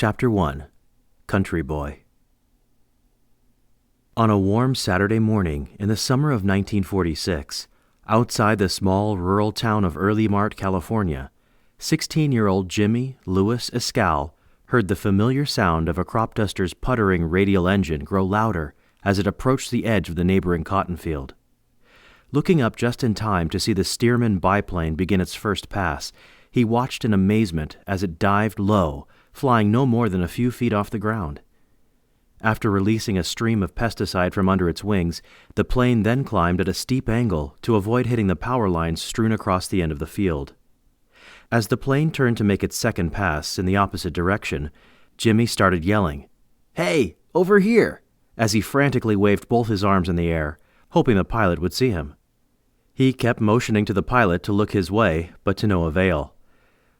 Chapter 1. Country Boy. On a warm Saturday morning in the summer of 1946, outside the small rural town of Mart, California, 16-year-old Jimmy Louis Escalle heard the familiar sound of a crop duster's puttering radial engine grow louder as it approached the edge of the neighboring cotton field. Looking up just in time to see the Stearman biplane begin its first pass, he watched in amazement as it dived low, flying no more than a few feet off the ground. After releasing a stream of pesticide from under its wings, the plane then climbed at a steep angle to avoid hitting the power lines strewn across the end of the field. As the plane turned to make its second pass in the opposite direction, Jimmy started yelling, "Hey, over here!" as he frantically waved both his arms in the air, hoping the pilot would see him. He kept motioning to the pilot to look his way, but to no avail.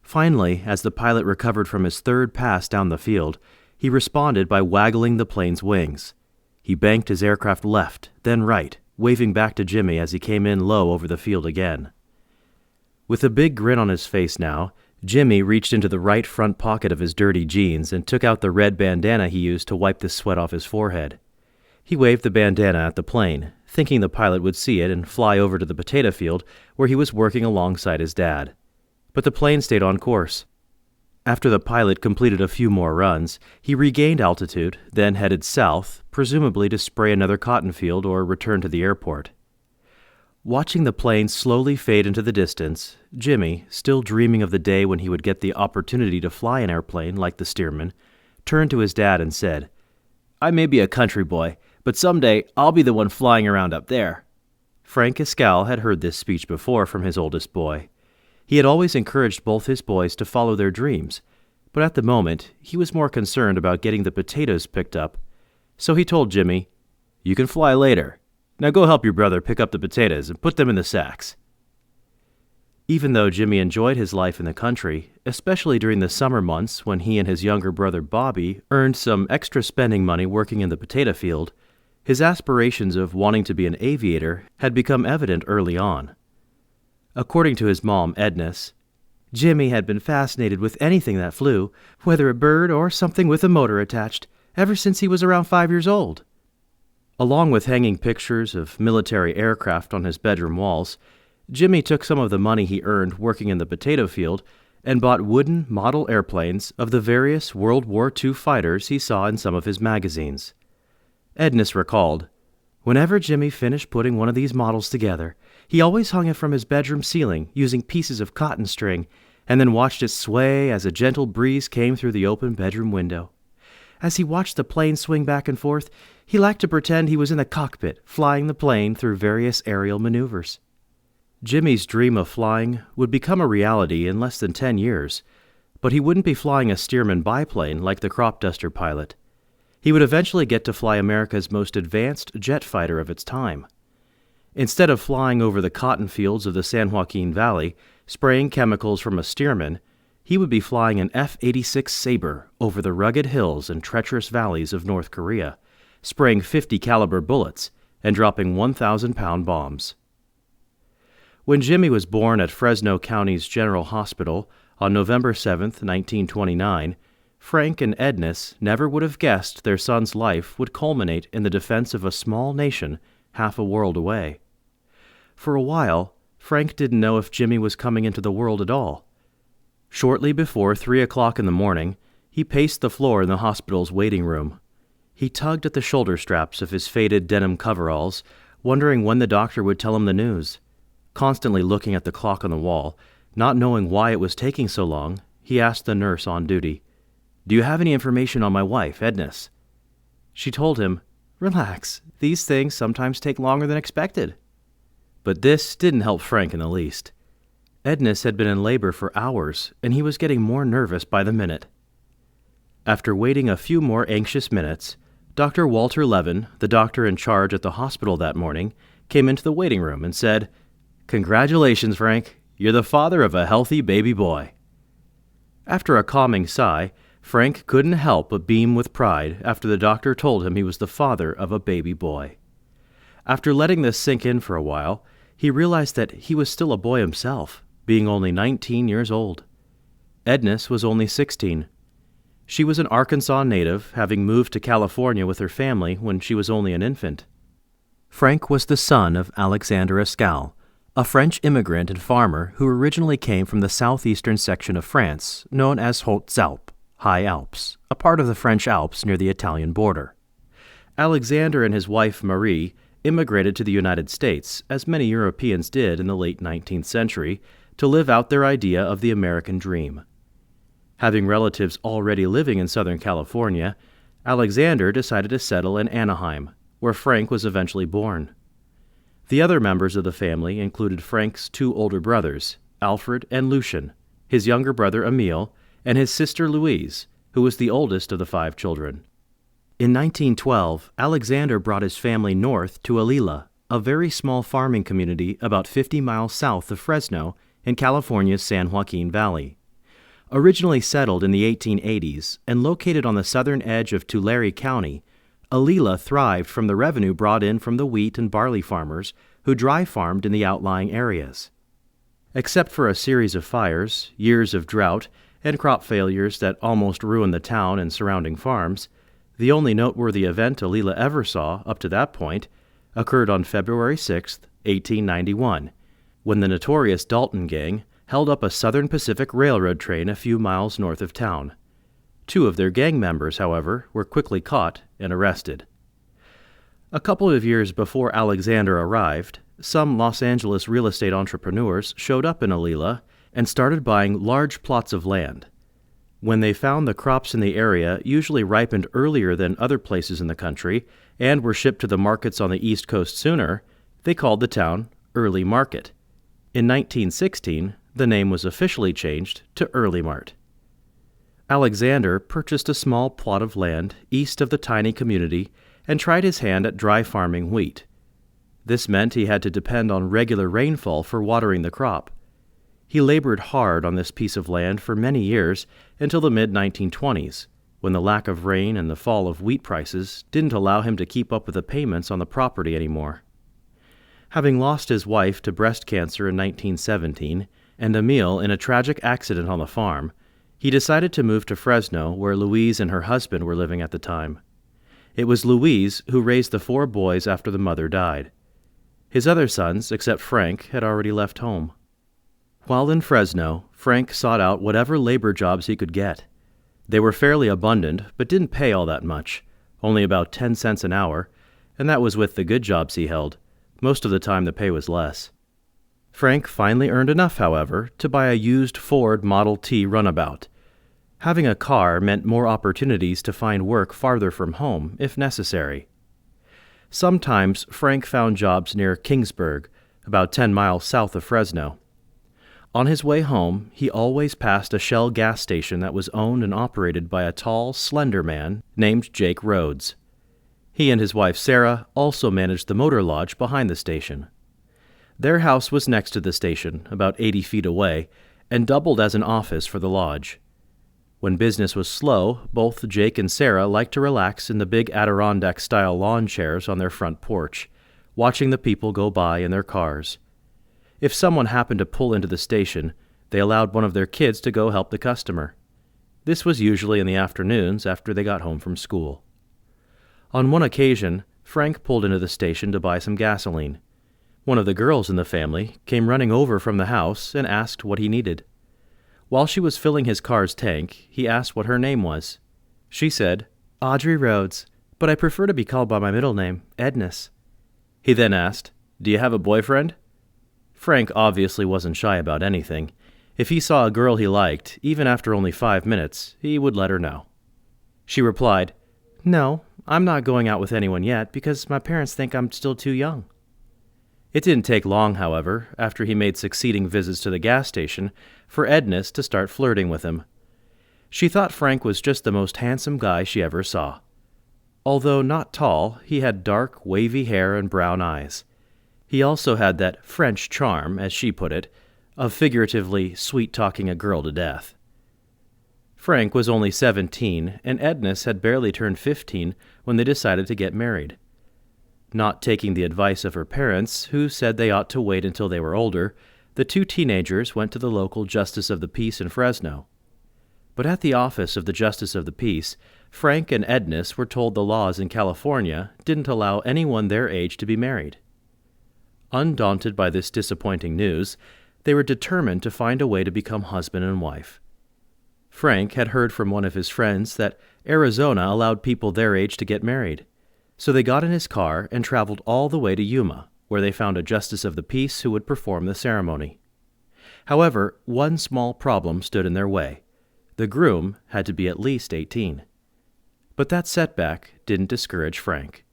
Finally, as the pilot recovered from his third pass down the field, he responded by waggling the plane's wings. He banked his aircraft left, then right, waving back to Jimmy as he came in low over the field again. With a big grin on his face now, Jimmy reached into the right front pocket of his dirty jeans and took out the red bandana he used to wipe the sweat off his forehead. He waved the bandana at the plane, thinking the pilot would see it and fly over to the potato field where he was working alongside his dad. But the plane stayed on course. After the pilot completed a few more runs, he regained altitude, then headed south, presumably to spray another cotton field or return to the airport. Watching the plane slowly fade into the distance, Jimmy, still dreaming of the day when he would get the opportunity to fly an airplane like the Stearman, turned to his dad and said, "I may be a country boy, but someday I'll be the one flying around up there." Frank Escalle had heard this speech before from his oldest boy. He had always encouraged both his boys to follow their dreams, but at the moment he was more concerned about getting the potatoes picked up. So he told Jimmy, "You can fly later. Now go help your brother pick up the potatoes and put them in the sacks." Even though Jimmy enjoyed his life in the country, especially during the summer months when he and his younger brother Bobby earned some extra spending money working in the potato field, his aspirations of wanting to be an aviator had become evident early on. According to his mom, Ednis, Jimmy had been fascinated with anything that flew, whether a bird or something with a motor attached, ever since he was around 5 years old. Along with hanging pictures of military aircraft on his bedroom walls, Jimmy took some of the money he earned working in the potato field and bought wooden model airplanes of the various World War II fighters he saw in some of his magazines. Ednis recalled, "Whenever Jimmy finished putting one of these models together, he always hung it from his bedroom ceiling using pieces of cotton string and then watched it sway as a gentle breeze came through the open bedroom window. As he watched the plane swing back and forth, he liked to pretend he was in the cockpit, flying the plane through various aerial maneuvers." Jimmy's dream of flying would become a reality in less than 10 years, but he wouldn't be flying a Stearman biplane like the crop duster pilot. He would eventually get to fly America's most advanced jet fighter of its time. Instead of flying over the cotton fields of the San Joaquin Valley, spraying chemicals from a Stearman, he would be flying an F-86 Sabre over the rugged hills and treacherous valleys of North Korea, spraying 50 caliber bullets and dropping 1,000-pound bombs. When Jimmy was born at Fresno County's General Hospital on November 7, 1929, Frank and Ednis never would have guessed their son's life would culminate in the defense of a small nation half a world away. For a while, Frank didn't know if Jimmy was coming into the world at all. Shortly before 3 o'clock in the morning, he paced the floor in the hospital's waiting room. He tugged at the shoulder straps of his faded denim coveralls, wondering when the doctor would tell him the news. Constantly looking at the clock on the wall, not knowing why it was taking so long, he asked the nurse on duty, "Do you have any information on my wife, Ednis?" She told him, "Relax, these things sometimes take longer than expected." But this didn't help Frank in the least. Ednis had been in labor for hours, and he was getting more nervous by the minute. After waiting a few more anxious minutes, Dr. Walter Levin, the doctor in charge at the hospital that morning, came into the waiting room and said, "Congratulations, Frank. You're the father of a healthy baby boy." After a calming sigh, Frank couldn't help but beam with pride after the doctor told him he was the father of a baby boy. After letting this sink in for a while, he realized that he was still a boy himself, being only 19 years old. Ednis was only 16. She was an Arkansas native, having moved to California with her family when she was only an infant. Frank was the son of Alexander Escalle, a French immigrant and farmer who originally came from the southeastern section of France, known as Hautes Alpes, High Alps, a part of the French Alps near the Italian border. Alexander and his wife Marie immigrated to the United States, as many Europeans did in the late 19th century, to live out their idea of the American dream. Having relatives already living in Southern California, Alexander decided to settle in Anaheim, where Frank was eventually born. The other members of the family included Frank's two older brothers, Alfred and Lucien, his younger brother Emile, and his sister Louise, who was the oldest of the 5 children. In 1912, Alexander brought his family north to Alila, a very small farming community about 50 miles south of Fresno in California's San Joaquin Valley. Originally settled in the 1880s and located on the southern edge of Tulare County, Alila thrived from the revenue brought in from the wheat and barley farmers who dry farmed in the outlying areas. Except for a series of fires, years of drought, and crop failures that almost ruined the town and surrounding farms, the only noteworthy event Alila ever saw up to that point occurred on February 6, 1891, when the notorious Dalton Gang held up a Southern Pacific Railroad train a few miles north of town. 2 of their gang members, however, were quickly caught and arrested. A couple of years before Alexander arrived, some Los Angeles real estate entrepreneurs showed up in Alila and started buying large plots of land. When they found the crops in the area usually ripened earlier than other places in the country and were shipped to the markets on the East Coast sooner, they called the town Early Market. In 1916, the name was officially changed to Early Mart. Alexander purchased a small plot of land east of the tiny community and tried his hand at dry farming wheat. This meant he had to depend on regular rainfall for watering the crop. He labored hard on this piece of land for many years until the mid-1920s, when the lack of rain and the fall of wheat prices didn't allow him to keep up with the payments on the property anymore. Having lost his wife to breast cancer in 1917 and Emile in a tragic accident on the farm, he decided to move to Fresno, where Louise and her husband were living at the time. It was Louise who raised the 4 boys after the mother died. His other sons, except Frank, had already left home. While in Fresno, Frank sought out whatever labor jobs he could get. They were fairly abundant, but didn't pay all that much, only about 10 cents an hour, and that was with the good jobs he held. Most of the time the pay was less. Frank finally earned enough, however, to buy a used Ford Model T runabout. Having a car meant more opportunities to find work farther from home, if necessary. Sometimes Frank found jobs near Kingsburg, about 10 miles south of Fresno. On his way home, he always passed a Shell gas station that was owned and operated by a tall, slender man named Jake Rhodes. He and his wife Sarah also managed the motor lodge behind the station. Their house was next to the station, about 80 feet away, and doubled as an office for the lodge. When business was slow, both Jake and Sarah liked to relax in the big Adirondack-style lawn chairs on their front porch, watching the people go by in their cars. If someone happened to pull into the station, they allowed one of their kids to go help the customer. This was usually in the afternoons after they got home from school. On one occasion, Frank pulled into the station to buy some gasoline. One of the girls in the family came running over from the house and asked what he needed. While she was filling his car's tank, he asked what her name was. She said, "Audrey Rhodes, but I prefer to be called by my middle name, Ednis." He then asked, "Do you have a boyfriend?" Frank obviously wasn't shy about anything. If he saw a girl he liked, even after only 5 minutes, he would let her know. She replied, "No, I'm not going out with anyone yet because my parents think I'm still too young." It didn't take long, however, after he made succeeding visits to the gas station, for Ednis to start flirting with him. She thought Frank was just the most handsome guy she ever saw. Although not tall, he had dark, wavy hair and brown eyes. He also had that French charm, as she put it, of figuratively sweet-talking a girl to death. Frank was only 17, and Ednis had barely turned 15 when they decided to get married. Not taking the advice of her parents, who said they ought to wait until they were older, the 2 teenagers went to the local justice of the peace in Fresno. But at the office of the Justice of the Peace, Frank and Ednis were told the laws in California didn't allow anyone their age to be married. Undaunted by this disappointing news, they were determined to find a way to become husband and wife. Frank had heard from one of his friends that Arizona allowed people their age to get married, so they got in his car and traveled all the way to Yuma, where they found a Justice of the Peace who would perform the ceremony. However, one small problem stood in their way. The groom had to be at least 18. But that setback didn't discourage Frank.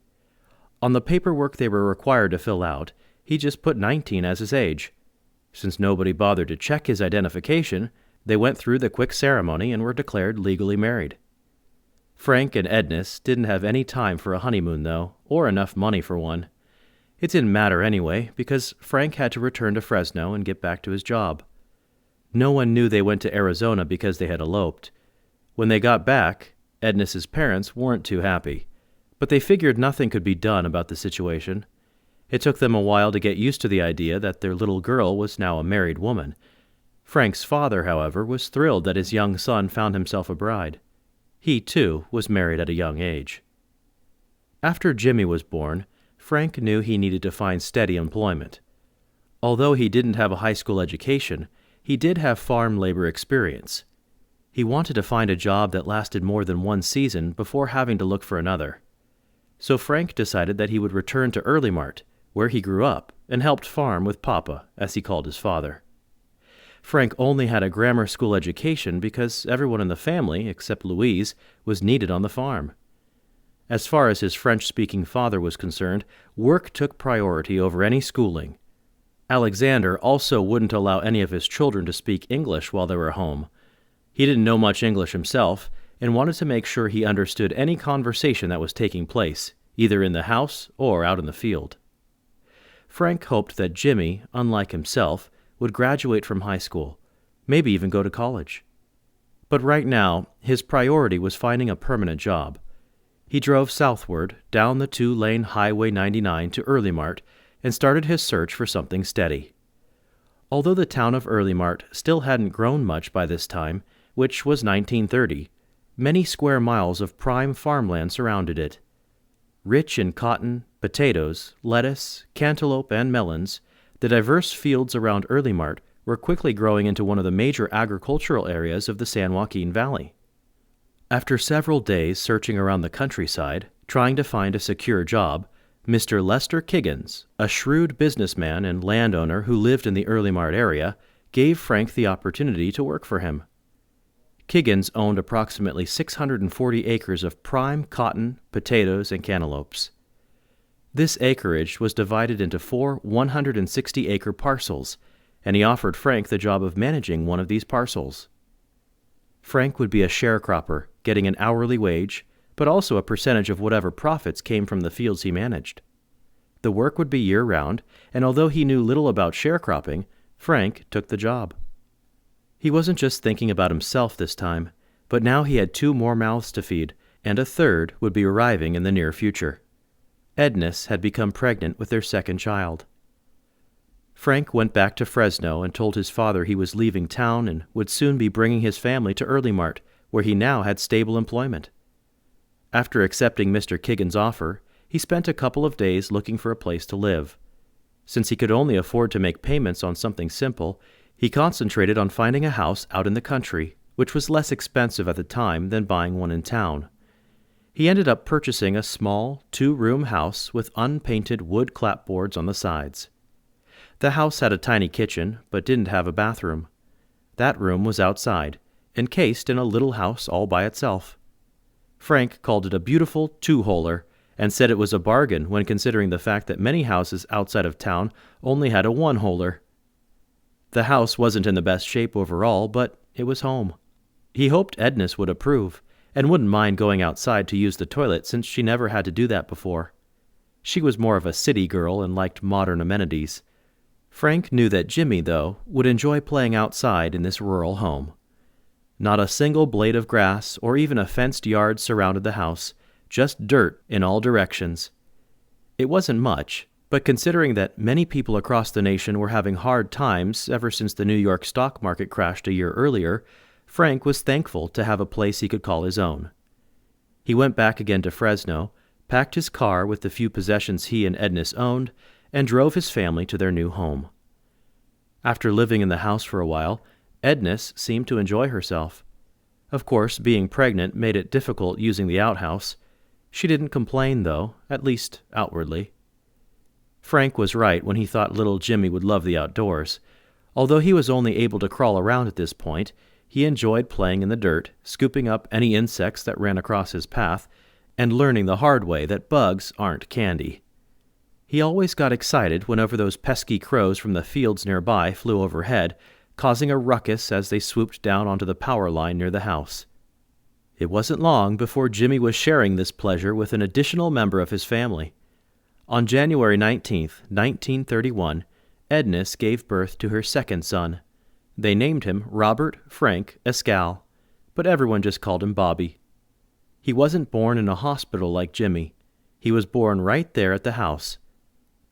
On the paperwork they were required to fill out, he just put 19 as his age. Since nobody bothered to check his identification, they went through the quick ceremony and were declared legally married. Frank and Ednis didn't have any time for a honeymoon, though, or enough money for one. It didn't matter anyway, because Frank had to return to Fresno and get back to his job. No one knew they went to Arizona because they had eloped. When they got back, Ednis's parents weren't too happy, but they figured nothing could be done about the situation. It took them a while to get used to the idea that their little girl was now a married woman. Frank's father, however, was thrilled that his young son found himself a bride. He, too, was married at a young age. After Jimmy was born, Frank knew he needed to find steady employment. Although he didn't have a high school education, he did have farm labor experience. He wanted to find a job that lasted more than one season before having to look for another. So Frank decided that he would return to Early Mart, where he grew up, and helped farm with Papa, as he called his father. Frank only had a grammar school education because everyone in the family, except Louise, was needed on the farm. As far as his French-speaking father was concerned, work took priority over any schooling. Alexander also wouldn't allow any of his children to speak English while they were home. He didn't know much English himself and wanted to make sure he understood any conversation that was taking place, either in the house or out in the field. Frank hoped that Jimmy, unlike himself, would graduate from high school, maybe even go to college. But right now, his priority was finding a permanent job. He drove southward down the 2-lane Highway 99 to Early Mart and started his search for something steady. Although the town of Early Mart still hadn't grown much by this time, which was 1930, many square miles of prime farmland surrounded it. Rich in cotton, potatoes, lettuce, cantaloupe, and melons, the diverse fields around Early Mart were quickly growing into one of the major agricultural areas of the San Joaquin Valley. After several days searching around the countryside, trying to find a secure job, Mr. Lester Kiggins, a shrewd businessman and landowner who lived in the Early Mart area, gave Frank the opportunity to work for him. Kiggins owned approximately 640 acres of prime cotton, potatoes, and cantaloupes. This acreage was divided into 4 160-acre parcels, and he offered Frank the job of managing one of these parcels. Frank would be a sharecropper, getting an hourly wage, but also a percentage of whatever profits came from the fields he managed. The work would be year-round, and although he knew little about sharecropping, Frank took the job. He wasn't just thinking about himself this time, but now he had 2 more mouths to feed, and a third would be arriving in the near future. Ednis had become pregnant with their second child. Frank went back to Fresno and told his father he was leaving town and would soon be bringing his family to Early Mart, where he now had stable employment. After accepting Mr. Kiggins' offer, he spent a couple of days looking for a place to live. Since he could only afford to make payments on something simple, he concentrated on finding a house out in the country, which was less expensive at the time than buying one in town. He ended up purchasing a small 2-room house with unpainted wood clapboards on the sides. The house had a tiny kitchen, but didn't have a bathroom. That room was outside, encased in a little house all by itself. Frank called it a beautiful 2-holer and said it was a bargain when considering the fact that many houses outside of town only had a 1-holer. The house wasn't in the best shape overall, but it was home. He hoped Ednis would approve, and wouldn't mind going outside to use the toilet since she never had to do that before. She was more of a city girl and liked modern amenities. Frank knew that Jimmy, though, would enjoy playing outside in this rural home. Not a single blade of grass or even a fenced yard surrounded the house, just dirt in all directions. It wasn't much, but considering that many people across the nation were having hard times ever since the New York stock market crashed a year earlier, Frank was thankful to have a place he could call his own. He went back again to Fresno, packed his car with the few possessions he and Ednis owned, and drove his family to their new home. After living in the house for a while, Ednis seemed to enjoy herself. Of course, being pregnant made it difficult using the outhouse. She didn't complain, though, at least outwardly. Frank was right when he thought little Jimmy would love the outdoors. Although he was only able to crawl around at this point, he enjoyed playing in the dirt, scooping up any insects that ran across his path, and learning the hard way that bugs aren't candy. He always got excited whenever those pesky crows from the fields nearby flew overhead, causing a ruckus as they swooped down onto the power line near the house. It wasn't long before Jimmy was sharing this pleasure with an additional member of his family. On January 19, 1931, Ednis gave birth to her second son. They named him Robert Frank Escalle, but everyone just called him Bobby. He wasn't born in a hospital like Jimmy. He was born right there at the house.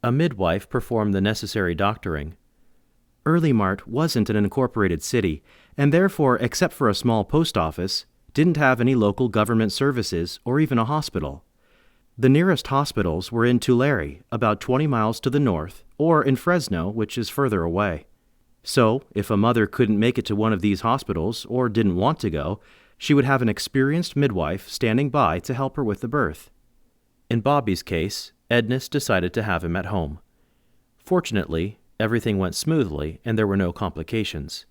A midwife performed the necessary doctoring. Early Mart wasn't an incorporated city, and therefore, except for a small post office, didn't have any local government services or even a hospital. The nearest hospitals were in Tulare, about 20 miles to the north, or in Fresno, which is further away. So, if a mother couldn't make it to one of these hospitals or didn't want to go, she would have an experienced midwife standing by to help her with the birth. In Bobby's case, Ednis decided to have him at home. Fortunately, everything went smoothly and there were no complications.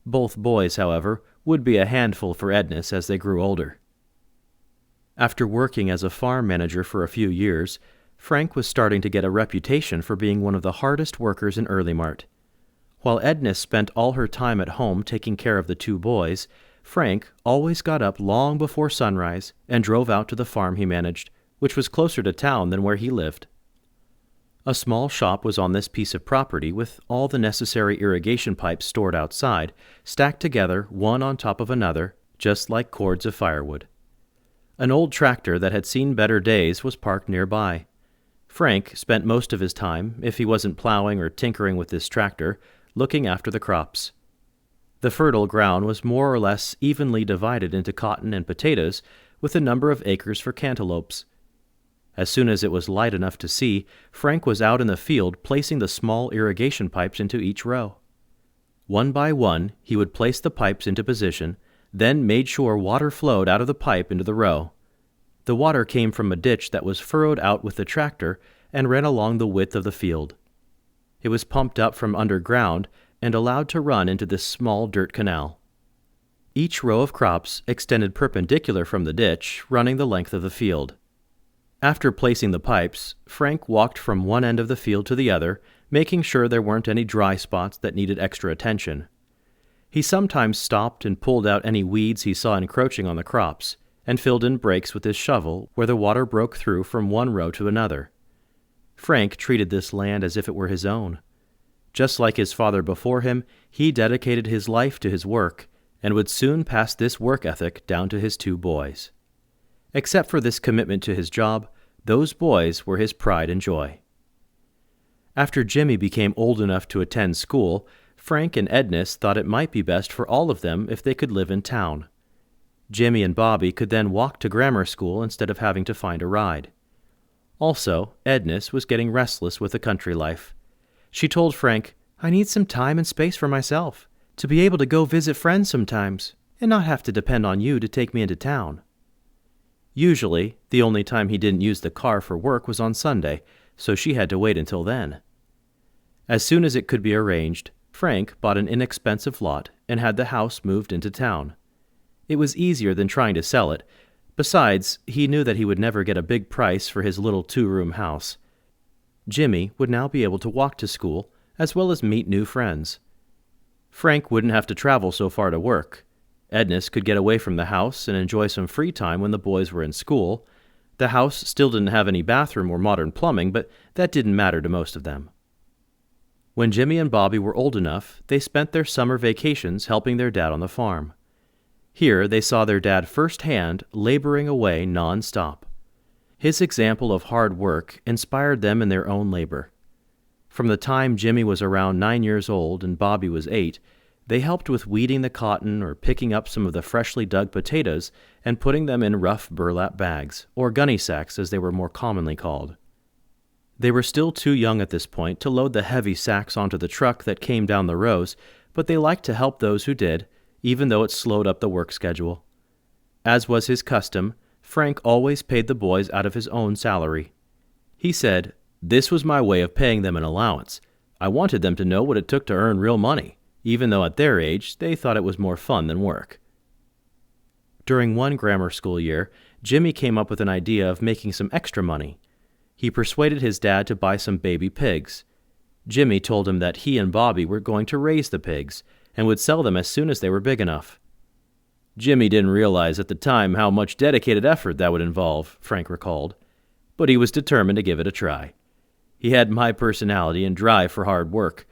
Both boys, however, would be a handful for Ednis as they grew older. After working as a farm manager for a few years, Frank was starting to get a reputation for being one of the hardest workers in Early Mart. While Ednis spent all her time at home taking care of the two boys, Frank always got up long before sunrise and drove out to the farm he managed, which was closer to town than where he lived. A small shop was on this piece of property with all the necessary irrigation pipes stored outside, stacked together one on top of another, just like cords of firewood. An old tractor that had seen better days was parked nearby. Frank spent most of his time, if he wasn't plowing or tinkering with this tractor, looking after the crops. The fertile ground was more or less evenly divided into cotton and potatoes, with a number of acres for cantaloupes. As soon as it was light enough to see, Frank was out in the field placing the small irrigation pipes into each row. One by one, he would place the pipes into position, then made sure water flowed out of the pipe into the row. The water came from a ditch that was furrowed out with the tractor and ran along the width of the field. It was pumped up from underground and allowed to run into this small dirt canal. Each row of crops extended perpendicular from the ditch, running the length of the field. After placing the pipes, Frank walked from one end of the field to the other, making sure there weren't any dry spots that needed extra attention. He sometimes stopped and pulled out any weeds he saw encroaching on the crops, and filled in breaks with his shovel where the water broke through from one row to another. Frank treated this land as if it were his own. Just like his father before him, he dedicated his life to his work, and would soon pass this work ethic down to his two boys. Except for this commitment to his job, those boys were his pride and joy. After Jimmy became old enough to attend school, Frank and Ednis thought it might be best for all of them if they could live in town. Jimmy and Bobby could then walk to grammar school instead of having to find a ride. Also, Ednis was getting restless with the country life. She told Frank, "I need some time and space for myself, to be able to go visit friends sometimes, and not have to depend on you to take me into town." Usually, the only time he didn't use the car for work was on Sunday, so she had to wait until then. As soon as it could be arranged, Frank bought an inexpensive lot and had the house moved into town. It was easier than trying to sell it. Besides, he knew that he would never get a big price for his little two-room house. Jimmy would now be able to walk to school, as well as meet new friends. Frank wouldn't have to travel so far to work. Ednis could get away from the house and enjoy some free time when the boys were in school. The house still didn't have any bathroom or modern plumbing, but that didn't matter to most of them. When Jimmy and Bobby were old enough, they spent their summer vacations helping their dad on the farm. Here they saw their dad firsthand laboring away non-stop. His example of hard work inspired them in their own labor. From the time Jimmy was around 9 years old and Bobby was 8, They helped with weeding the cotton or picking up some of the freshly dug potatoes and putting them in rough burlap bags, or gunny sacks as they were more commonly called. They were still too young at this point to load the heavy sacks onto the truck that came down the rows, but they liked to help those who did, even though it slowed up the work schedule. As was his custom, Frank always paid the boys out of his own salary. He said, "This was my way of paying them an allowance. I wanted them to know what it took to earn real money, even though at their age they thought it was more fun than work." During one grammar school year, Jimmy came up with an idea of making some extra money. He persuaded his dad to buy some baby pigs. Jimmy told him that he and Bobby were going to raise the pigs and would sell them as soon as they were big enough. Jimmy didn't realize at the time how much dedicated effort that would involve, Frank recalled, but he was determined to give it a try. He had my personality and drive for hard work.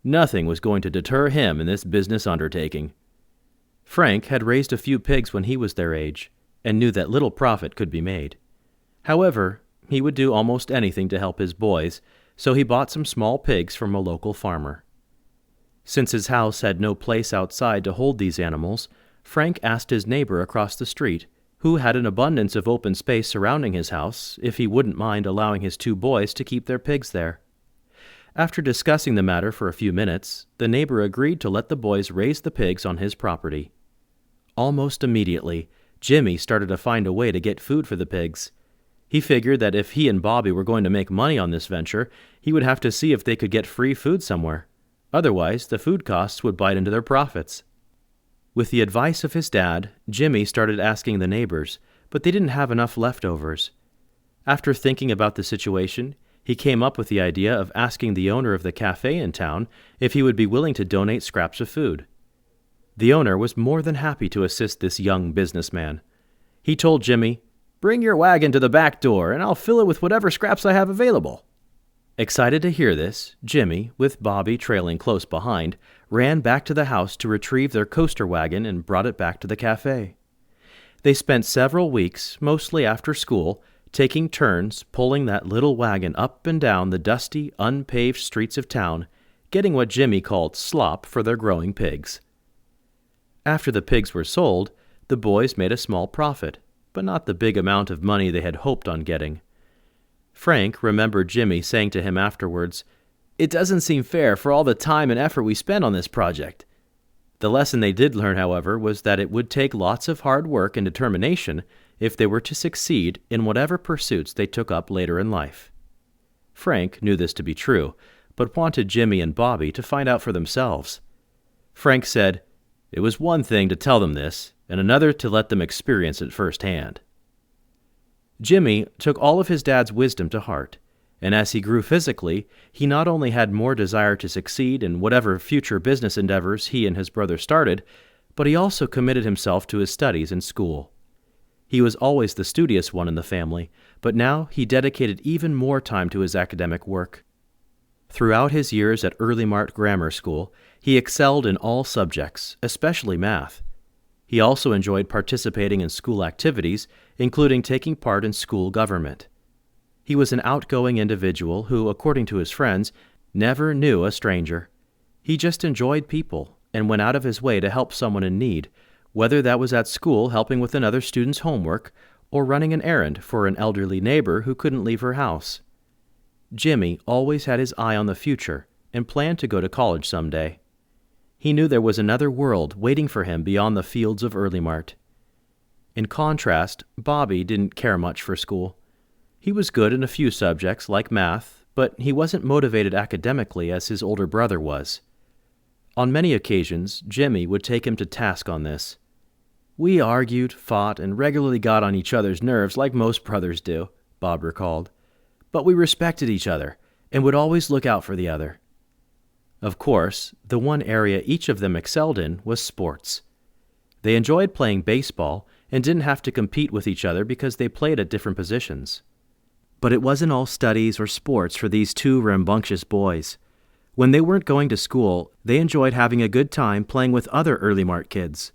Nothing was going to deter him in this business undertaking. Frank had raised a few pigs when he was their age and knew that little profit could be made. However, he would do almost anything to help his boys, so he bought some small pigs from a local farmer. Since his house had no place outside to hold these animals, Frank asked his neighbor across the street, who had an abundance of open space surrounding his house, if he wouldn't mind allowing his two boys to keep their pigs there. After discussing the matter for a few minutes, the neighbor agreed to let the boys raise the pigs on his property. Almost immediately, Jimmy started to find a way to get food for the pigs. He figured that if he and Bobby were going to make money on this venture, he would have to see if they could get free food somewhere. Otherwise, the food costs would bite into their profits. With the advice of his dad, Jimmy started asking the neighbors, but they didn't have enough leftovers. After thinking about the situation, he came up with the idea of asking the owner of the cafe in town if he would be willing to donate scraps of food. The owner was more than happy to assist this young businessman. He told Jimmy, "Bring your wagon to the back door, and I'll fill it with whatever scraps I have available." Excited to hear this, Jimmy, with Bobby trailing close behind, ran back to the house to retrieve their coaster wagon and brought it back to the cafe. They spent several weeks, mostly after school, taking turns pulling that little wagon up and down the dusty, unpaved streets of town, getting what Jimmy called slop for their growing pigs. After the pigs were sold, the boys made a small profit, but not the big amount of money they had hoped on getting. Frank remembered Jimmy saying to him afterwards, "It doesn't seem fair for all the time and effort we spent on this project." The lesson they did learn, however, was that it would take lots of hard work and determination if they were to succeed in whatever pursuits they took up later in life. Frank knew this to be true, but wanted Jimmy and Bobby to find out for themselves. Frank said, "It was one thing to tell them this, and another to let them experience it firsthand." Jimmy took all of his dad's wisdom to heart, and as he grew physically, he not only had more desire to succeed in whatever future business endeavors he and his brother started, but he also committed himself to his studies in school. He was always the studious one in the family, but now he dedicated even more time to his academic work. Throughout his years at Early Mart Grammar School, he excelled in all subjects, especially math. He also enjoyed participating in school activities, including taking part in school government. He was an outgoing individual who, according to his friends, never knew a stranger. He just enjoyed people and went out of his way to help someone in need, whether that was at school helping with another student's homework or running an errand for an elderly neighbor who couldn't leave her house. Jimmy always had his eye on the future and planned to go to college someday. He knew there was another world waiting for him beyond the fields of Early Mart. In contrast, Bobby didn't care much for school. He was good in a few subjects like math, but he wasn't motivated academically as his older brother was. On many occasions, Jimmy would take him to task on this. "We argued, fought, and regularly got on each other's nerves like most brothers do," Bob recalled. "But we respected each other and would always look out for the other." Of course, the one area each of them excelled in was sports. They enjoyed playing baseball and didn't have to compete with each other because they played at different positions. But it wasn't all studies or sports for these two rambunctious boys. When they weren't going to school, they enjoyed having a good time playing with other Early Mart kids.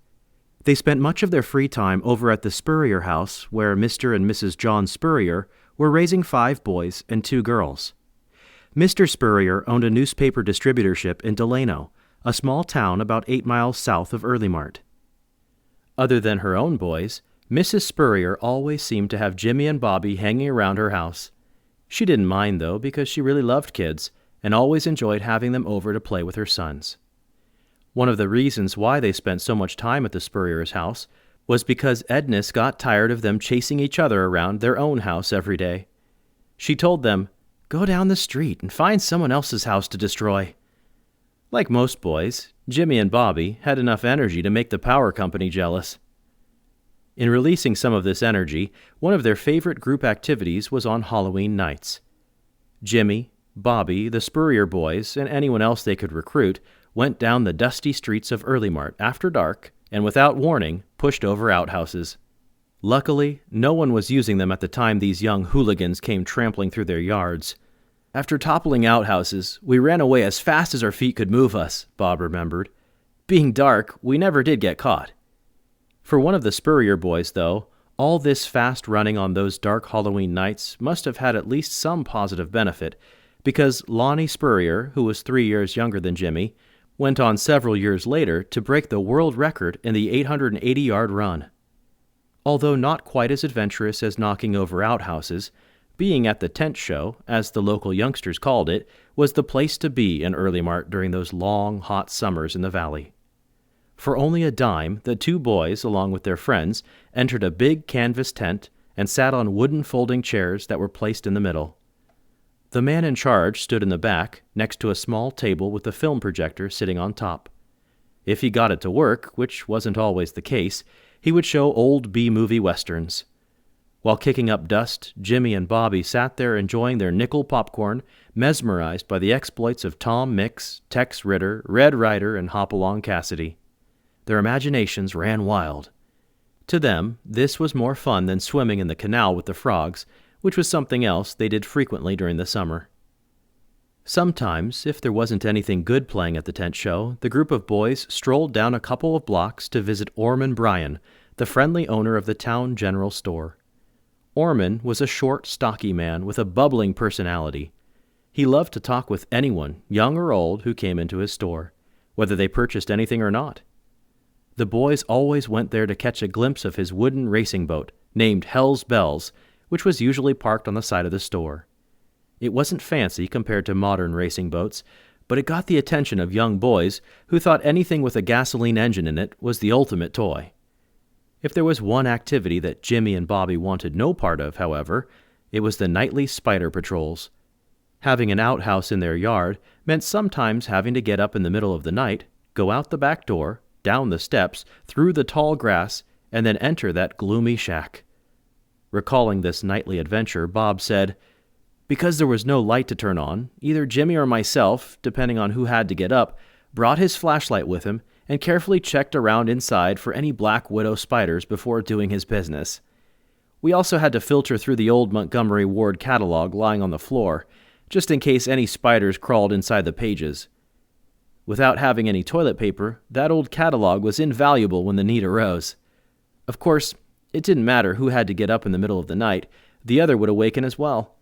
They spent much of their free time over at the Spurrier house, where Mr. and Mrs. John Spurrier were raising 5 boys and 2 girls. Mr. Spurrier owned a newspaper distributorship in Delano, a small town about 8 miles south of Early Mart. Other than her own boys, Mrs. Spurrier always seemed to have Jimmy and Bobby hanging around her house. She didn't mind, though, because she really loved kids and always enjoyed having them over to play with her sons. One of the reasons why they spent so much time at the Spurriers' house was because Ednis got tired of them chasing each other around their own house every day. She told them, "Go down the street and find someone else's house to destroy." Like most boys, Jimmy and Bobby had enough energy to make the power company jealous. In releasing some of this energy, one of their favorite group activities was on Halloween nights. Jimmy, Bobby, the Spurrier boys, and anyone else they could recruit went down the dusty streets of Early Mart after dark and without warning pushed over outhouses. Luckily, no one was using them at the time these young hooligans came trampling through their yards. "After toppling outhouses, we ran away as fast as our feet could move us," Bob remembered. "Being dark, we never did get caught." For one of the Spurrier boys, though, all this fast running on those dark Halloween nights must have had at least some positive benefit, because Lonnie Spurrier, who was 3 years younger than Jimmy, went on several years later to break the world record in the 880-yard run. Although not quite as adventurous as knocking over outhouses, being at the tent show, as the local youngsters called it, was the place to be in Early Mart during those long, hot summers in the valley. For only a dime, the two boys, along with their friends, entered a big canvas tent and sat on wooden folding chairs that were placed in the middle. The man in charge stood in the back, next to a small table with a film projector sitting on top. If he got it to work, which wasn't always the case, he would show old B-movie westerns. While kicking up dust, Jimmy and Bobby sat there enjoying their nickel popcorn, mesmerized by the exploits of Tom Mix, Tex Ritter, Red Ryder, and Hopalong Cassidy. Their imaginations ran wild. To them, this was more fun than swimming in the canal with the frogs, which was something else they did frequently during the summer. Sometimes, if there wasn't anything good playing at the tent show, the group of boys strolled down a couple of blocks to visit Orman Bryan, the friendly owner of the town general store. Orman was a short, stocky man with a bubbling personality. He loved to talk with anyone, young or old, who came into his store, whether they purchased anything or not. The boys always went there to catch a glimpse of his wooden racing boat, named Hell's Bells, which was usually parked on the side of the store. It wasn't fancy compared to modern racing boats, but it got the attention of young boys who thought anything with a gasoline engine in it was the ultimate toy. If there was one activity that Jimmy and Bobby wanted no part of, however, it was the nightly spider patrols. Having an outhouse in their yard meant sometimes having to get up in the middle of the night, go out the back door, down the steps, through the tall grass, and then enter that gloomy shack. Recalling this nightly adventure, Bob said, "Because there was no light to turn on, either Jimmy or myself, depending on who had to get up, brought his flashlight with him and carefully checked around inside for any black widow spiders before doing his business. We also had to filter through the old Montgomery Ward catalog lying on the floor, just in case any spiders crawled inside the pages. Without having any toilet paper, that old catalog was invaluable when the need arose. Of course, it didn't matter who had to get up in the middle of the night, the other would awaken as well.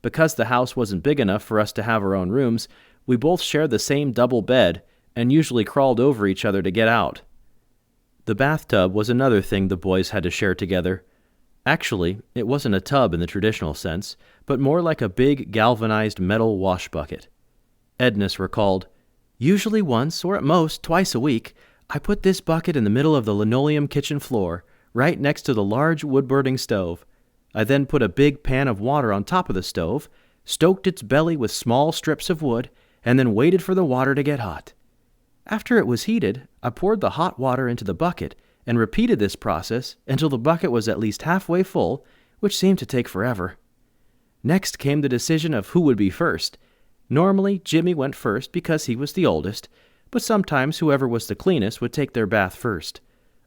Because the house wasn't big enough for us to have our own rooms, we both shared the same double bed and usually crawled over each other to get out." The bathtub was another thing the boys had to share together. Actually, it wasn't a tub in the traditional sense, but more like a big galvanized metal wash bucket. Ednis recalled, "Usually once, or at most twice a week, I put this bucket in the middle of the linoleum kitchen floor, right next to the large wood-burning stove. I then put a big pan of water on top of the stove, stoked its belly with small strips of wood, and then waited for the water to get hot. After it was heated, I poured the hot water into the bucket and repeated this process until the bucket was at least halfway full, which seemed to take forever. Next came the decision of who would be first. Normally, Jimmy went first because he was the oldest, but sometimes whoever was the cleanest would take their bath first.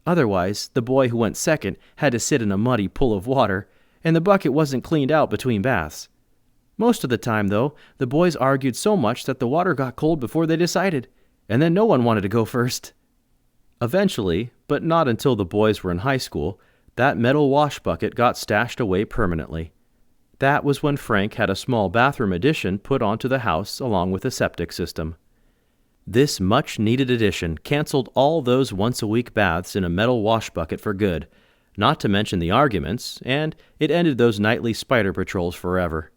Otherwise, the boy who went second had to sit in a muddy pool of water, and the bucket wasn't cleaned out between baths. Most of the time, though, the boys argued so much that the water got cold before they decided, and then no one wanted to go first. Eventually, but not until the boys were in high school, that metal wash bucket got stashed away permanently. That was when Frank had a small bathroom addition put onto the house along with a septic system. This much-needed addition canceled all those once-a-week baths in a metal wash bucket for good, not to mention the arguments, and it ended those nightly spider patrols forever.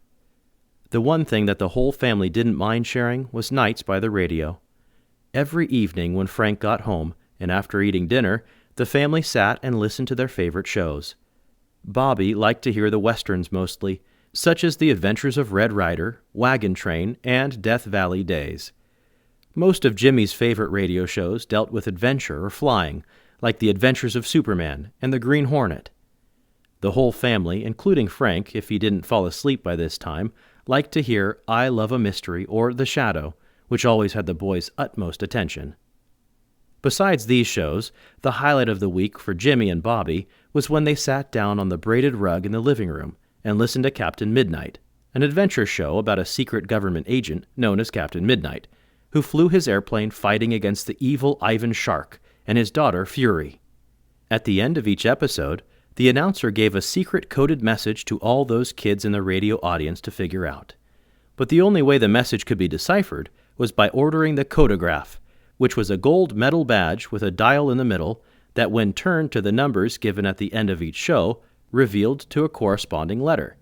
The one thing that the whole family didn't mind sharing was nights by the radio. Every evening when Frank got home, and after eating dinner, the family sat and listened to their favorite shows. Bobby liked to hear the westerns mostly, such as The Adventures of Red Ryder, Wagon Train, and Death Valley Days. Most of Jimmy's favorite radio shows dealt with adventure or flying, like The Adventures of Superman and The Green Hornet. The whole family, including Frank if he didn't fall asleep by this time, liked to hear I Love a Mystery or The Shadow, which always had the boys' utmost attention. Besides these shows, the highlight of the week for Jimmy and Bobby was when they sat down on the braided rug in the living room and listened to Captain Midnight, an adventure show about a secret government agent known as Captain Midnight, who flew his airplane fighting against the evil Ivan Shark and his daughter Fury. At the end of each episode, the announcer gave a secret coded message to all those kids in the radio audience to figure out. But the only way the message could be deciphered was by ordering the codograph, which was a gold metal badge with a dial in the middle that, when turned to the numbers given at the end of each show, revealed to a corresponding letter.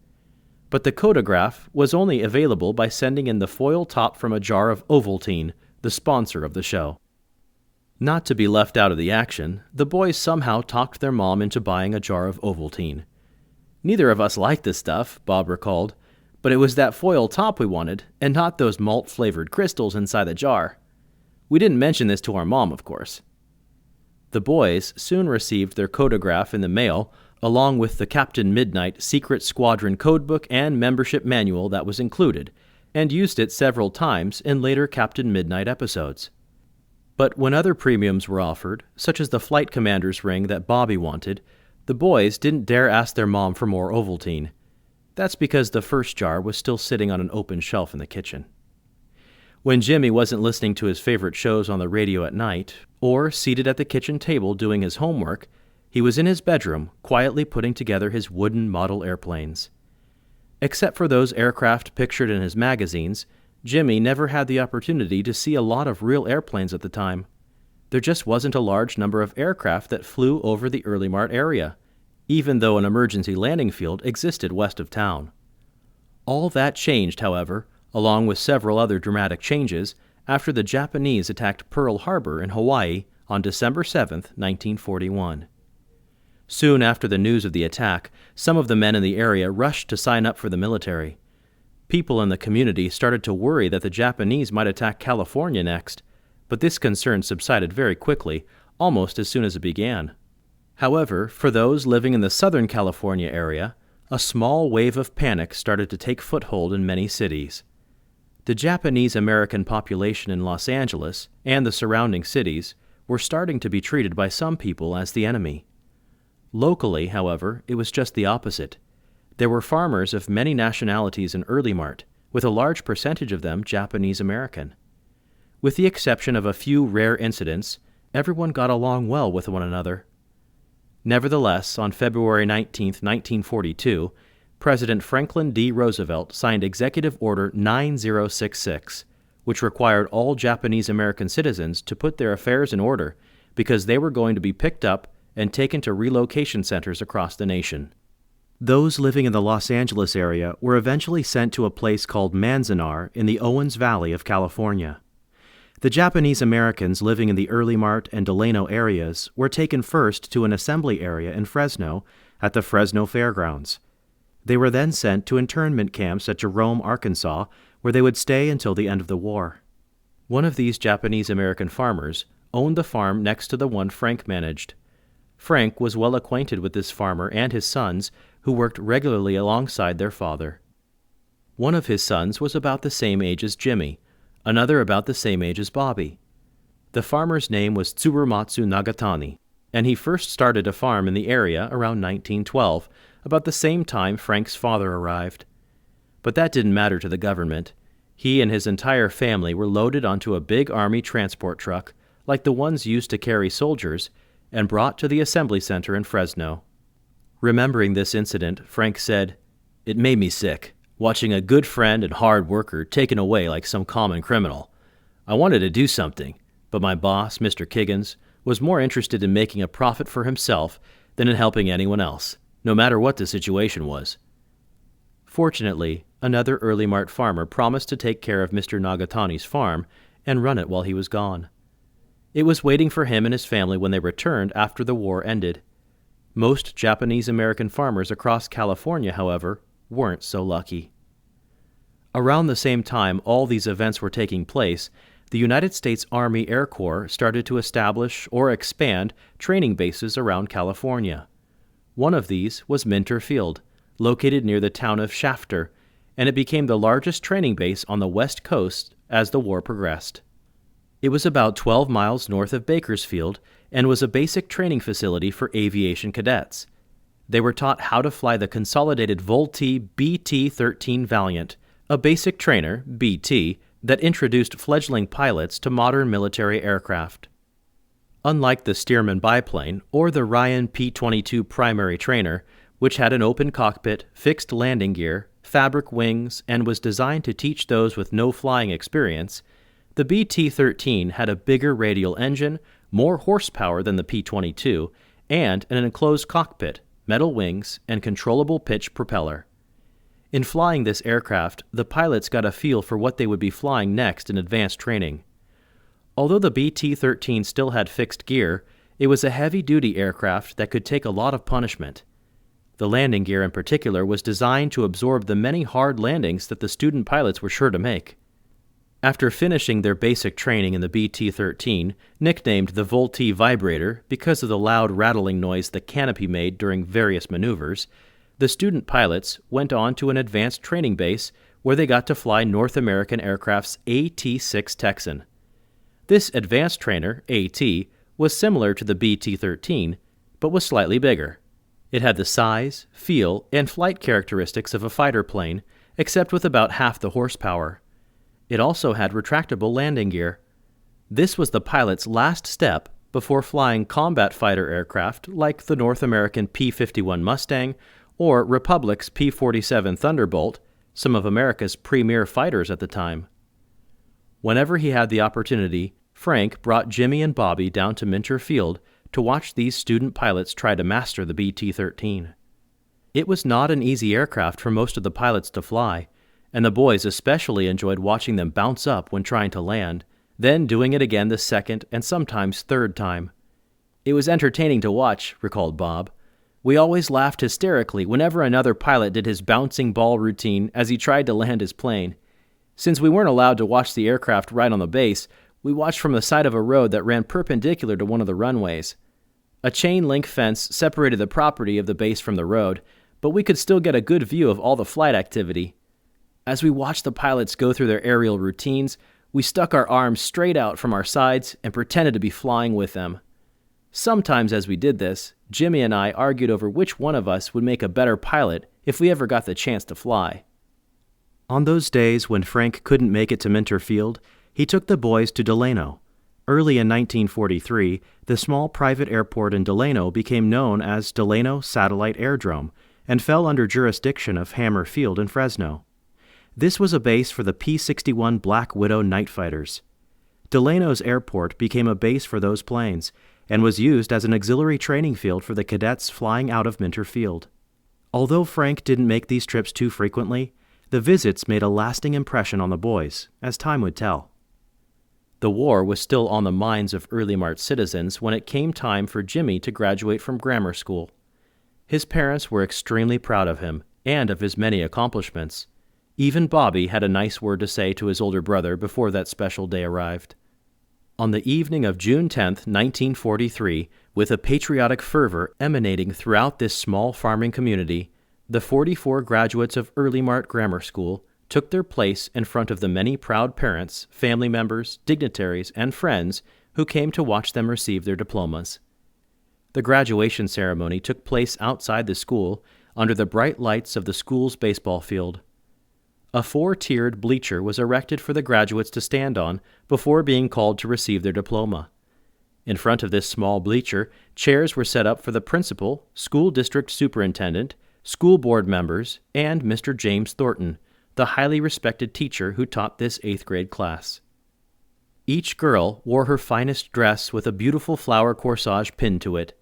But the codograph was only available by sending in the foil top from a jar of Ovaltine, the sponsor of the show. Not to be left out of the action, the boys somehow talked their mom into buying a jar of Ovaltine. Neither of us liked the stuff, Bob recalled, but it was that foil top we wanted, and not those malt-flavored crystals inside the jar. We didn't mention this to our mom, of course. The boys soon received their codograph in the mail, along with the Captain Midnight Secret Squadron codebook and membership manual that was included, and used it several times in later Captain Midnight episodes. But when other premiums were offered, such as the flight commander's ring that Bobby wanted, the boys didn't dare ask their mom for more Ovaltine. That's because the first jar was still sitting on an open shelf in the kitchen. When Jimmy wasn't listening to his favorite shows on the radio at night, or seated at the kitchen table doing his homework, he was in his bedroom quietly putting together his wooden model airplanes. Except for those aircraft pictured in his magazines, Jimmy never had the opportunity to see a lot of real airplanes at the time. There just wasn't a large number of aircraft that flew over the Early Mart area, even though an emergency landing field existed west of town. All that changed, however, along with several other dramatic changes, after the Japanese attacked Pearl Harbor in Hawaii on December 7, 1941. Soon after the news of the attack, some of the men in the area rushed to sign up for the military. People in the community started to worry that the Japanese might attack California next, but this concern subsided very quickly, almost as soon as it began. However, for those living in the Southern California area, a small wave of panic started to take foothold in many cities. The Japanese-American population in Los Angeles and the surrounding cities were starting to be treated by some people as the enemy. Locally, however, it was just the opposite. There were farmers of many nationalities in Early Mart, with a large percentage of them Japanese-American. With the exception of a few rare incidents, everyone got along well with one another. Nevertheless, on February 19, 1942, President Franklin D. Roosevelt signed Executive Order 9066, which required all Japanese-American citizens to put their affairs in order because they were going to be picked up and taken to relocation centers across the nation. Those living in the Los Angeles area were eventually sent to a place called Manzanar in the Owens Valley of California. The Japanese Americans living in the Early Mart and Delano areas were taken first to an assembly area in Fresno at the Fresno Fairgrounds. They were then sent to internment camps at Jerome, Arkansas, where they would stay until the end of the war. One of these Japanese American farmers owned the farm next to the one Frank managed. Frank was well acquainted with this farmer and his sons, who worked regularly alongside their father. One of his sons was about the same age as Jimmy, another about the same age as Bobby. The farmer's name was Tsurumatsu Nagatani, and he first started a farm in the area around 1912, about the same time Frank's father arrived. But that didn't matter to the government. He and his entire family were loaded onto a big army transport truck, like the ones used to carry soldiers, and brought to the assembly center in Fresno. Remembering this incident, Frank said, "It made me sick, watching a good friend and hard worker taken away like some common criminal. I wanted to do something, but my boss, Mr. Kiggins, was more interested in making a profit for himself than in helping anyone else, no matter what the situation was. Fortunately, another early Mart farmer promised to take care of Mr. Nagatani's farm and run it while he was gone. It was waiting for him and his family when they returned after the war ended. Most Japanese-American farmers across California, however, weren't so lucky. Around the same time all these events were taking place, the United States Army Air Corps started to establish or expand training bases around California. One of these was Minter Field, located near the town of Shafter, and it became the largest training base on the West Coast as the war progressed. It was about 12 miles north of Bakersfield and was a basic training facility for aviation cadets. They were taught how to fly the consolidated Vultee BT-13 Valiant, a basic trainer, BT, that introduced fledgling pilots to modern military aircraft. Unlike the Stearman biplane or the Ryan P-22 primary trainer, which had an open cockpit, fixed landing gear, fabric wings, and was designed to teach those with no flying experience, the BT-13 had a bigger radial engine, more horsepower than the P-22, and an enclosed cockpit, metal wings, and controllable pitch propeller. In flying this aircraft, the pilots got a feel for what they would be flying next in advanced training. Although the BT-13 still had fixed gear, it was a heavy-duty aircraft that could take a lot of punishment. The landing gear in particular was designed to absorb the many hard landings that the student pilots were sure to make. After finishing their basic training in the BT-13, nicknamed the Vultee Vibrator because of the loud rattling noise the canopy made during various maneuvers, the student pilots went on to an advanced training base where they got to fly North American Aircraft's AT-6 Texan. This advanced trainer, AT, was similar to the BT-13, but was slightly bigger. It had the size, feel, and flight characteristics of a fighter plane, except with about half the horsepower. It also had retractable landing gear. This was the pilot's last step before flying combat fighter aircraft like the North American P-51 Mustang or Republic's P-47 Thunderbolt, some of America's premier fighters at the time. Whenever he had the opportunity, Frank brought Jimmy and Bobby down to Minter Field to watch these student pilots try to master the BT-13. It was not an easy aircraft for most of the pilots to fly, and the boys especially enjoyed watching them bounce up when trying to land, then doing it again the second and sometimes third time. It was entertaining to watch, recalled Bob. We always laughed hysterically whenever another pilot did his bouncing ball routine as he tried to land his plane. Since we weren't allowed to watch the aircraft right on the base, we watched from the side of a road that ran perpendicular to one of the runways. A chain-link fence separated the property of the base from the road, but we could still get a good view of all the flight activity. As we watched the pilots go through their aerial routines, we stuck our arms straight out from our sides and pretended to be flying with them. Sometimes as we did this, Jimmy and I argued over which one of us would make a better pilot if we ever got the chance to fly. On those days when Frank couldn't make it to Minter Field, he took the boys to Delano. Early in 1943, the small private airport in Delano became known as Delano Satellite Airdrome and fell under jurisdiction of Hammer Field in Fresno. This was a base for the P-61 Black Widow night fighters. Delano's airport became a base for those planes and was used as an auxiliary training field for the cadets flying out of Minter Field. Although Frank didn't make these trips too frequently, the visits made a lasting impression on the boys, as time would tell. The war was still on the minds of early Mart citizens when it came time for Jimmy to graduate from grammar school. His parents were extremely proud of him and of his many accomplishments. Even Bobby had a nice word to say to his older brother before that special day arrived. On the evening of June 10, 1943, with a patriotic fervor emanating throughout this small farming community, the 44 graduates of Early Mart Grammar School took their place in front of the many proud parents, family members, dignitaries, and friends who came to watch them receive their diplomas. The graduation ceremony took place outside the school under the bright lights of the school's baseball field. A 4-tiered bleacher was erected for the graduates to stand on before being called to receive their diploma. In front of this small bleacher, chairs were set up for the principal, school district superintendent, school board members, and Mr. James Thornton, the highly respected teacher who taught this 8th grade class. Each girl wore her finest dress with a beautiful flower corsage pinned to it.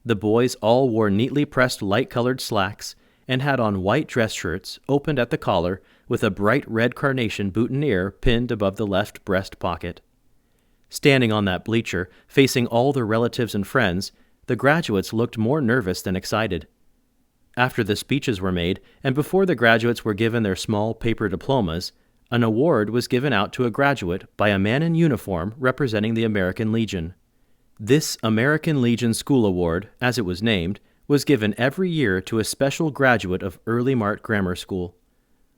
The boys all wore neatly pressed light-colored slacks and had on white dress shirts opened at the collar with a bright red carnation boutonniere pinned above the left breast pocket. Standing on that bleacher, facing all their relatives and friends, the graduates looked more nervous than excited. After the speeches were made, and before the graduates were given their small paper diplomas, an award was given out to a graduate by a man in uniform representing the American Legion. This American Legion School Award, as it was named, was given every year to a special graduate of Early Mart Grammar School.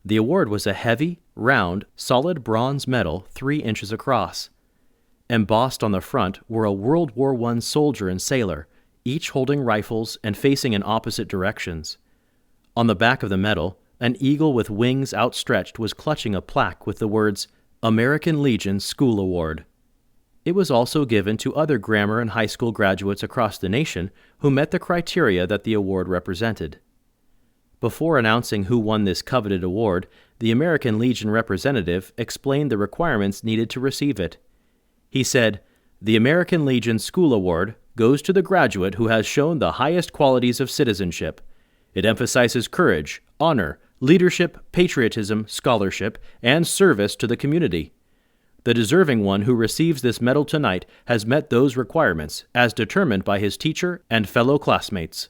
The award was a heavy, round, solid bronze medal 3 inches across. Embossed on the front were a World War I soldier and sailor, each holding rifles and facing in opposite directions. On the back of the medal, an eagle with wings outstretched was clutching a plaque with the words, American Legion School Award. It was also given to other grammar and high school graduates across the nation who met the criteria that the award represented. Before announcing who won this coveted award, the American Legion representative explained the requirements needed to receive it. He said, "The American Legion School Award goes to the graduate who has shown the highest qualities of citizenship. It emphasizes courage, honor, leadership, patriotism, scholarship, and service to the community. The deserving one who receives this medal tonight has met those requirements as determined by his teacher and fellow classmates."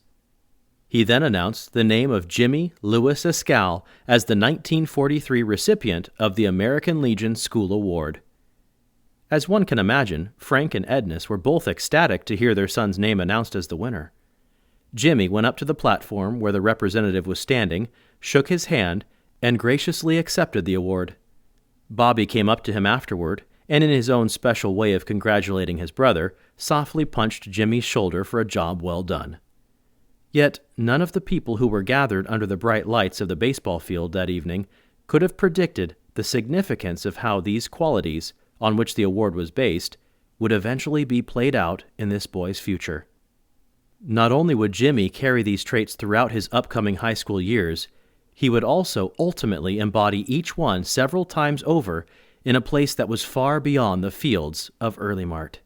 He then announced the name of Jimmy Louis Escalle as the 1943 recipient of the American Legion School Award. As one can imagine, Frank and Ednis were both ecstatic to hear their son's name announced as the winner. Jimmy went up to the platform where the representative was standing, shook his hand, and graciously accepted the award. Bobby came up to him afterward, and in his own special way of congratulating his brother, softly punched Jimmy's shoulder for a job well done. Yet none of the people who were gathered under the bright lights of the baseball field that evening could have predicted the significance of how these qualities, on which the award was based, would eventually be played out in this boy's future. Not only would Jimmy carry these traits throughout his upcoming high school years, he would also ultimately embody each one several times over in a place that was far beyond the fields of Early Mart.